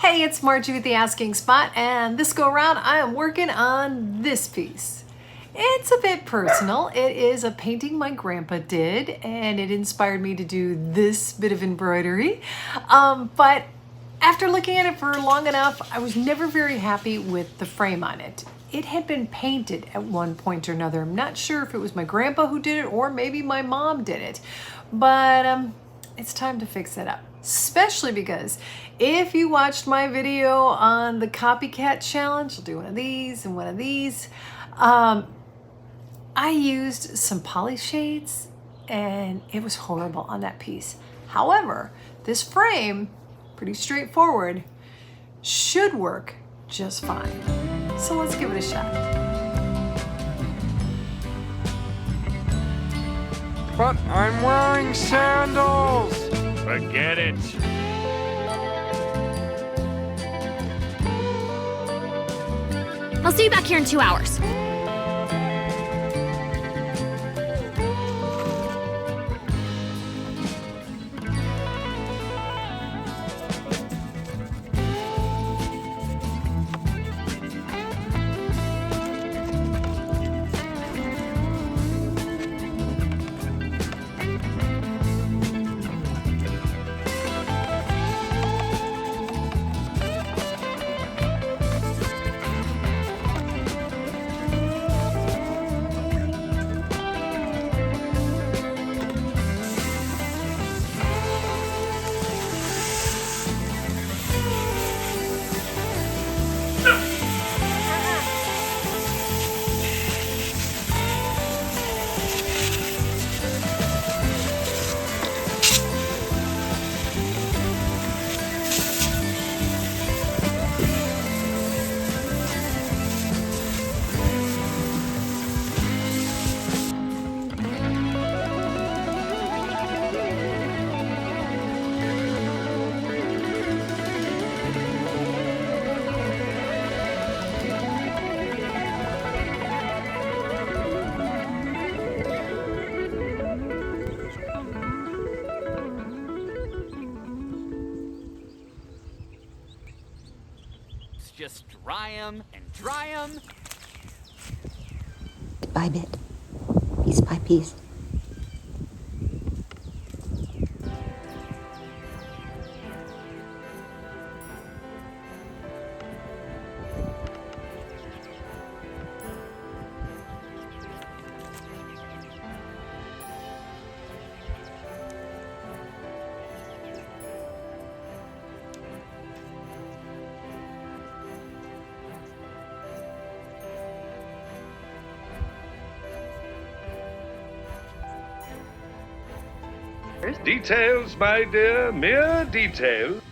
Hey, it's Margie with the Asking Spot, and this go around I am working on this piece. It's a bit personal. It is a painting my grandpa did, and it inspired me to do this bit of embroidery. But after looking at it for long enough, I was never very happy with the frame on it. It had been painted at one point or another. I'm not sure if it was my grandpa who did it or maybe my mom did it, but it's time to fix it up. Especially because if you watched my video on the copycat challenge, I'll do one of these and one of these. I used some polyshades and it was horrible on that piece. However, this frame, pretty straightforward, should work just fine. So let's give it a shot. But I'm wearing sandals! Forget it. I'll see you back here in 2 hours. Just dry 'em and dry 'em. Bit by bit, piece by piece. Details, my dear, mere details.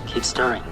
Keep stirring.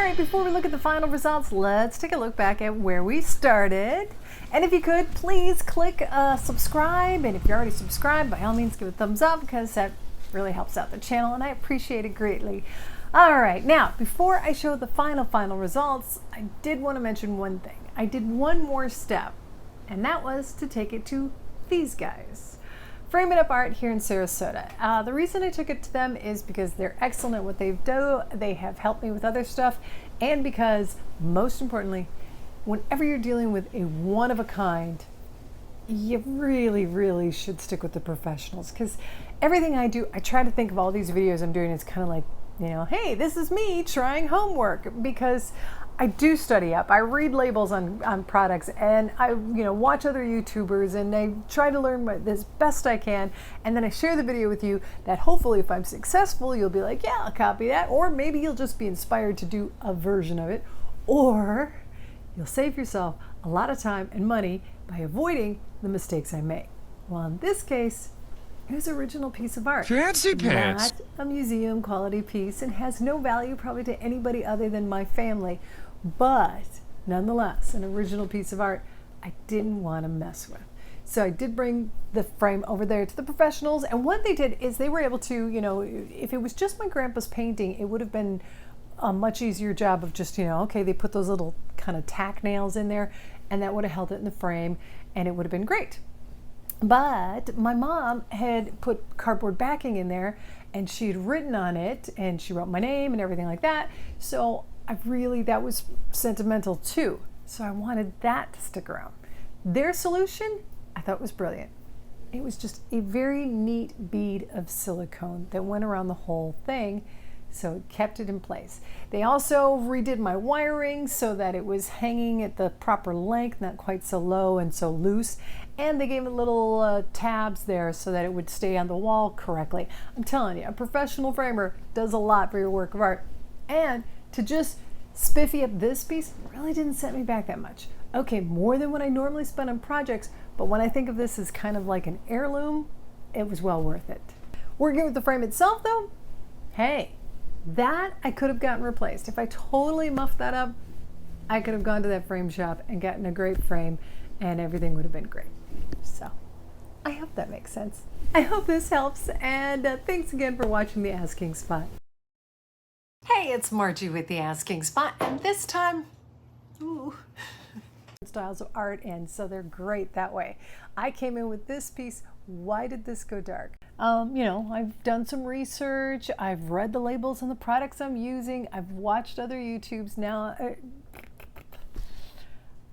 right, before we look at the final results, let's take a look back at where we started. And if you could, please click subscribe. And if you're already subscribed, by all means, give a thumbs up because that really helps out the channel and I appreciate it greatly. All right, now, before I show the final results, I did want to mention one thing. I did one more step, and that was to take it to these guys. Frame It Up Art here in Sarasota. The reason I took it to them is because they're excellent at what they do. They have helped me with other stuff, and because, most importantly, whenever you're dealing with a one-of-a-kind, you really should stick with the professionals, because everything I do, I try to think of all these videos I'm doing as kind of like, you know, hey, this is me trying homework, because I do study up. I read labels on products, and I watch other YouTubers, and I try to learn as best I can, and then I share the video with you that hopefully if I'm successful, you'll be like, yeah, I'll copy that, or maybe you'll just be inspired to do a version of it, or you'll save yourself a lot of time and money by avoiding the mistakes I make. Well, in this case, it was an original piece of art. Fancy pants. Not a museum quality piece, and has no value probably to anybody other than my family. But nonetheless, an original piece of art I didn't want to mess with. So I did bring the frame over there to the professionals, and what they did is they were able to, if it was just my grandpa's painting, it would have been a much easier job of just, okay, they put those little kind of tack nails in there, and that would have held it in the frame, and it would have been great. But my mom had put cardboard backing in there, and she had written on it, and she wrote my name and everything like that. So that was sentimental too. So I wanted that to stick around. Their solution, I thought was brilliant. It was just a very neat bead of silicone that went around the whole thing, so it kept it in place. They also redid my wiring so that it was hanging at the proper length, not quite so low and so loose. And they gave it little tabs there so that it would stay on the wall correctly. I'm telling you, a professional framer does a lot for your work of art. And to just spiffy up this piece really didn't set me back that much. Okay, more than what I normally spend on projects, but when I think of this as kind of like an heirloom, it was well worth it. Working with the frame itself though, hey, that I could have gotten replaced. If I totally muffed that up, I could have gone to that frame shop and gotten a great frame and everything would have been great. So I hope that makes sense. I hope this helps, and thanks again for watching The Asking Spot. Hey, it's Margie with The Asking Spot, and this time, styles of art, and so they're great that way. I came in with this piece. Why did this go dark? I've done some research. I've read the labels on the products I'm using. I've watched other YouTubes. Now,